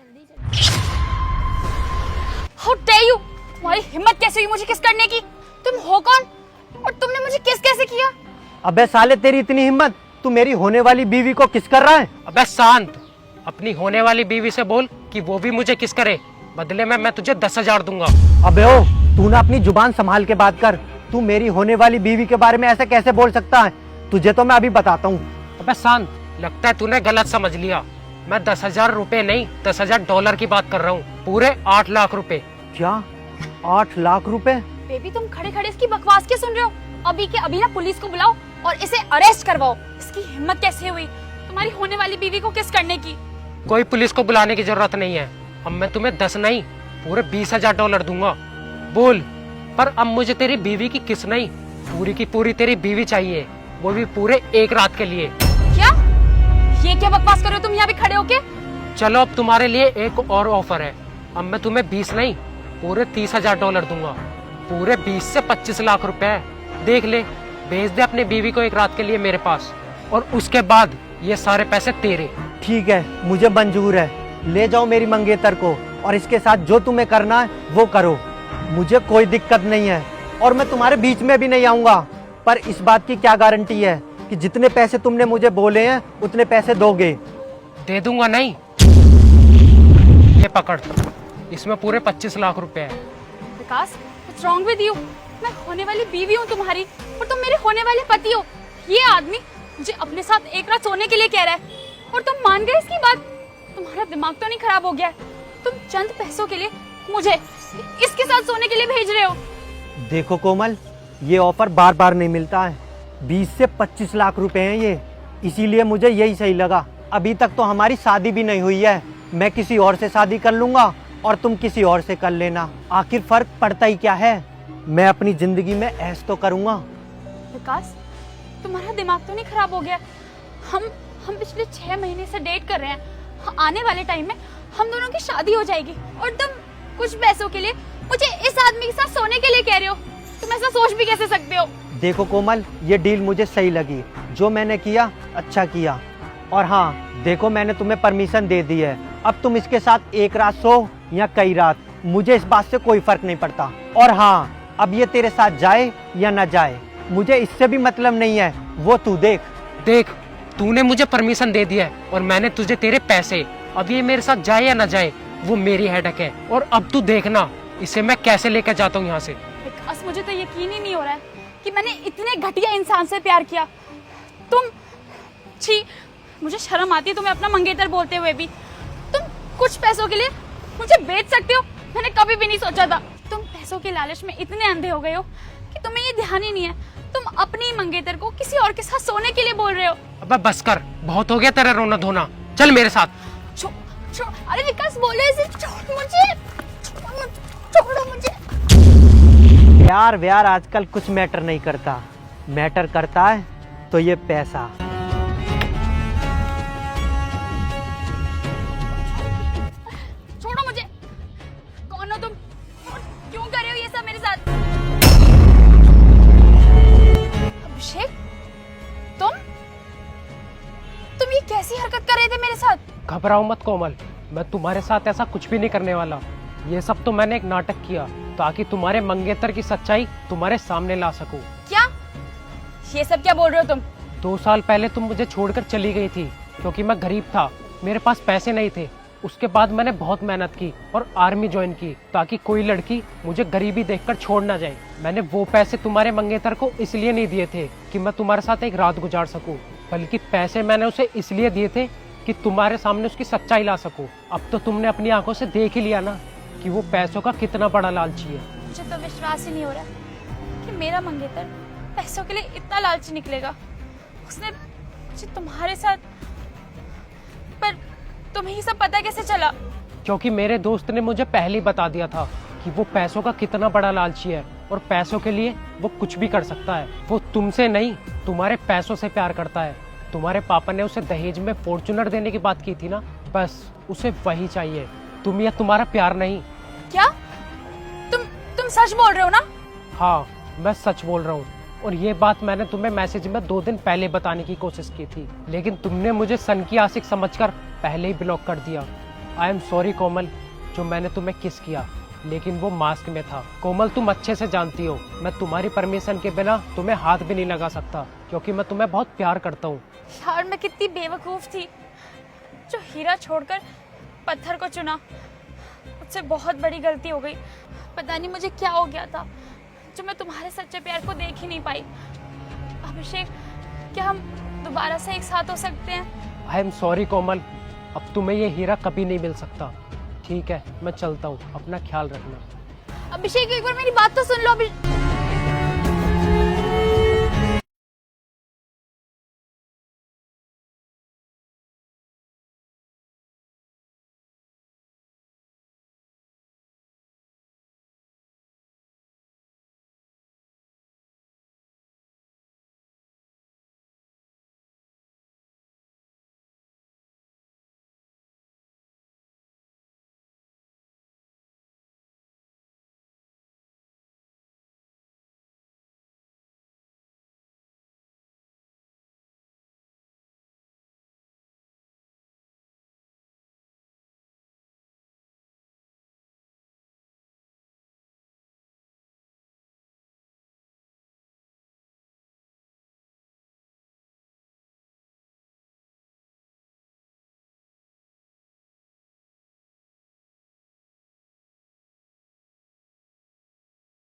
How dare you? तुम्हारी हिम्मत कैसे हुई मुझे किस करने की? तुम हो कौन और तुमने मुझे किस कैसे किया? अबे साले तेरी इतनी हिम्मत, तू मेरी होने वाली बीवी को किस कर रहा है? अबे शांत, अपनी होने वाली बीवी से बोल कि वो भी मुझे किस करे, बदले में मैं तुझे 10,000 दूंगा। अबे ओ, तू ना अपनी जुबान संभाल के बात कर। तू मेरी होने वाली बीवी के बारे में ऐसे कैसे बोल सकता है? तुझे तो मैं अभी बताता हूँ। अबे शांत, लगता है तूने गलत समझ लिया। मैं 10,000 रुपए नहीं, 10,000 डॉलर की बात कर रहा हूँ, पूरे 8 लाख रुपए। क्या 8 लाख रुपए? बेबी तुम खड़े खड़े इसकी बकवास क्या सुन रहे हो? अभी के अभी ना पुलिस को बुलाओ और इसे अरेस्ट करवाओ। इसकी हिम्मत कैसे हुई तुम्हारी होने वाली बीवी को किस करने की? कोई पुलिस को बुलाने की जरूरत नहीं है। अब मैं तुम्हें 10 नहीं, पूरे 20,000 डॉलर दूंगा। बोल, पर अब मुझे तेरी बीवी की किस नहीं, पूरी की पूरी तेरी बीवी चाहिए, वो भी पूरे 1 रात के लिए। क्या? ये क्या बकवास कर रहे हो तुम यहाँ पे खड़े होके? चलो अब तुम्हारे लिए एक और ऑफर है। अब मैं तुम्हें 20 नहीं, पूरे 30,000 डॉलर दूंगा। पूरे 20 से 25 लाख रुपए है। देख ले, भेज दे अपनी बीवी को 1 रात के लिए मेरे पास, और उसके बाद ये सारे पैसे तेरे। ठीक है, मुझे मंजूर है। ले जाओ मेरी मंगेतर को और इसके साथ जो तुम्हें करना है वो करो। मुझे कोई दिक्कत नहीं है और मैं तुम्हारे बीच में भी नहीं आऊंगा। पर इस बात की क्या गारंटी है कि जितने पैसे तुमने मुझे बोले हैं उतने पैसे दोगे? दे दूंगा नहीं। ये पकड़, इसमें पूरे 25 लाख रुपए है। विकास, what's wrong with you? मैं होने वाली बीवी हूँ तुम्हारी और तुम मेरे होने वाले पति हो। ये आदमी मुझे अपने साथ 1 रात सोने के लिए कह रहा है और तुम मान गए इसकी बात? तुम्हारा दिमाग तो नहीं खराब हो गया? तुम चंद पैसों के लिए मुझे इसके साथ सोने के लिए भेज रहे हो? देखो कोमल, ये ऑफर बार बार नहीं मिलता है। 20 से 25 लाख रुपए हैं ये, इसीलिए मुझे यही सही लगा। अभी तक तो हमारी शादी भी नहीं हुई है। मैं किसी और से शादी कर लूंगा और तुम किसी और से कर लेना। आखिर फर्क पड़ता ही क्या है? मैं अपनी जिंदगी में ऐश तो करूंगा। विकास, तुम्हारा दिमाग तो नहीं खराब हो गया? हम पिछले 6 महीने से डेट कर रहे हैं। आने वाले टाइम में हम दोनों की शादी हो जाएगी और तुम कुछ पैसों के लिए मुझे इस आदमी के साथ सोने के लिए कह रहे हो? तुम ऐसा सोच भी कैसे सकते हो? देखो कोमल, ये डील मुझे सही लगी। जो मैंने किया अच्छा किया। और हाँ देखो, मैंने तुम्हें परमिशन दे दी है। अब तुम इसके साथ 1 रात सो या कई रात, मुझे इस बात से कोई फर्क नहीं पड़ता। और हाँ, अब ये तेरे साथ जाए या न जाए, मुझे इससे भी मतलब नहीं है। वो तू देख, तूने मुझे परमिशन दे दिया है और मैंने तुझे तेरे पैसे। अब ये मेरे साथ जाए या ना जाए वो मेरी हेडेक है। और अब तू देखना इसे मैं कैसे लेकर जाता हूँ यहाँ से। विकास, मुझे तो यकीन ही नहीं हो रहा है कि मैंने इतने घटिया इंसान से प्यार किया। तुम, छी, मुझे शर्म आती है तुम्हें अपना मंगेतर बोलते हुए भी। तुम कुछ पैसों के लिए मुझे बेच सकते हो? मैंने कभी भी नहीं सोचा था। तुम पैसों के लालच में इतने अंधे हो गए हो कि तुम्हें ये ध्यान ही नहीं है। तुम अपनी मंगेतर को किसी और के साथ सोने के लिए बोल रहे हो। अबे बस कर, बहुत हो गया तेरा रोना धोना, चल मेरे साथ। अरे विकास, बोले इसे, छोड़ मुझे, छोड़ो मुझे। प्यार व्यार आजकल कुछ मैटर नहीं करता। मैटर करता है तो ये पैसा। छोड़ो मुझे। कौन हो तुम? क्यों कर रहे हो ये सब मेरे साथ? अभिषेक, तुम ये कैसी हरकत कर रहे थे मेरे साथ? घबराओ मत कोमल, मैं तुम्हारे साथ ऐसा कुछ भी नहीं करने वाला। ये सब तो मैंने एक नाटक किया ताकि तुम्हारे मंगेतर की सच्चाई तुम्हारे सामने ला सकूं। क्या? ये सब क्या बोल रहे हो तुम? 2 साल पहले तुम मुझे छोड़कर चली गई थी क्योंकि मैं गरीब था, मेरे पास पैसे नहीं थे। उसके बाद मैंने बहुत मेहनत की और आर्मी ज्वाइन की ताकि कोई लड़की मुझे गरीबी देखकर छोड़ ना जाए। मैंने वो पैसे तुम्हारे मंगेतर को इसलिए नहीं दिए थे कि मैं तुम्हारे साथ एक रात गुजार सकूं, बल्कि पैसे मैंने उसे इसलिए दिए थे कि तुम्हारे सामने उसकी सच्चाई ला सकूं। अब तो तुमने अपनी आंखों से देख ही लिया ना कि वो पैसों का कितना बड़ा लालची है। मुझे तो विश्वास ही नहीं हो रहा कि मेरा मंगेतर पैसों के लिए इतना लालची निकलेगा। उसने मुझे तुम्हारे साथ, पर तुम्हें ये सब पता कैसे चला? क्योंकि मेरे दोस्त ने मुझे पहले ही बता दिया था कि वो पैसों का कितना बड़ा लालची है और पैसों के लिए वो कुछ भी कर सकता है। वो तुमसे नहीं, तुम्हारे पैसों से प्यार करता है। तुम्हारे पापा ने उसे दहेज में फॉर्च्यूनर देने की बात की थी ना, बस उसे वही चाहिए, तुम या तुम्हारा प्यार नहीं। क्या? तुम सच बोल रहे हो ना? हाँ, मैं सच बोल रहा हूँ। और ये बात मैंने तुम्हें मैसेज में 2 दिन पहले बताने की कोशिश की थी, लेकिन तुमने मुझे सन की आशिक समझकर पहले ही ब्लॉक कर दिया। आई एम सॉरी कोमल, जो मैंने तुम्हें किस किया, लेकिन वो मास्क में था। कोमल तुम अच्छे से जानती हो मैं तुम्हारी परमिशन के बिना तुम्हें हाथ भी नहीं लगा सकता, क्योंकि मैं तुम्हें बहुत प्यार करता हूँ। यार मैं कितनी बेवकूफ थी जो हीरा छोड़कर पत्थर को चुना। मुझसे बहुत बड़ी गलती हो गई। पता नहीं मुझे क्या हो गया था जो मैं तुम्हारे सच्चे प्यार को देख ही नहीं पाई। अभिषेक, क्या हम दोबारा से एक साथ हो सकते हैं? आई एम सॉरी कोमल, अब तुम्हें ये हीरा कभी नहीं मिल सकता। ठीक है, मैं चलता हूँ, अपना ख्याल रखना। अभिषेक, एक बार मेरी बात तो सुन लो।